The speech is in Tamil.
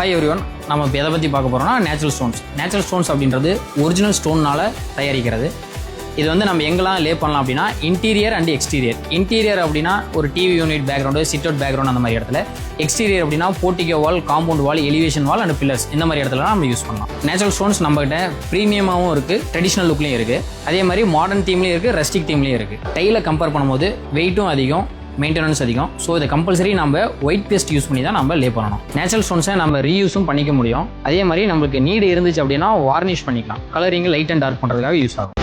ஹாய் எவ்ரிவன், நம்ம இப்போ எதை பற்றி பார்க்க போகிறோம்னா நேச்சுரல் ஸ்டோன்ஸ். நேச்சுரல் ஸ்டோன்ஸ் அப்படின்றது ஒரிஜினல் ஸ்டோன்னால் தயாரிக்கிறது. இது வந்து நம்ம எங்கெல்லாம் லே பண்ணலாம் அப்படின்னா இன்டீரியர் அண்ட் எக்ஸ்டீரியர். இன்டீரியர் அப்படின்னா ஒரு TV unit background, sit out background அந்த மாதிரி இடத்துல. எக்ஸ்டீரியர் அப்படின்னா portico wall, compound wall, elevation wall and pillars இந்த மாதிரி இடத்துலலாம் நம்ம யூஸ் பண்ணலாம். நேச்சுரல் ஸ்டோன்ஸ் நம்மகிட்ட ப்ரீமியமாகவும் இருக்குது, ட்ரெடிஷ்னல் லுக்லேயும் இருக்குது, அதே மாதிரி மாடர்ன் தீம்லேயும் இருக்குது, ரஸ்டிக் தீம்லேயும் இருக்குது. டைலை கம்பேர் பண்ணும்போது வெயிட்டும் அதிகம், மெயின்டெனன்ஸ் அதிகம். ஸோ இதை கம்பல்சரி நம்ம ஒயிட் பேஸ்ட் யூஸ் பண்ணி தான் நம்ம லே பண்ணணும். நேச்சுரல் ஸ்டோன்ஸை நம்ம ரீயூஸும் பண்ணிக்க முடியும். அதே மாதிரி நம்மளுக்கு நீடு இருந்துச்சு அப்படின்னா வார்னிஷ் பண்ணிக்கலாம். கலரிங் லைட் அண்ட் டார்க் பண்ணுறதுக்காக யூஸ் ஆகும்.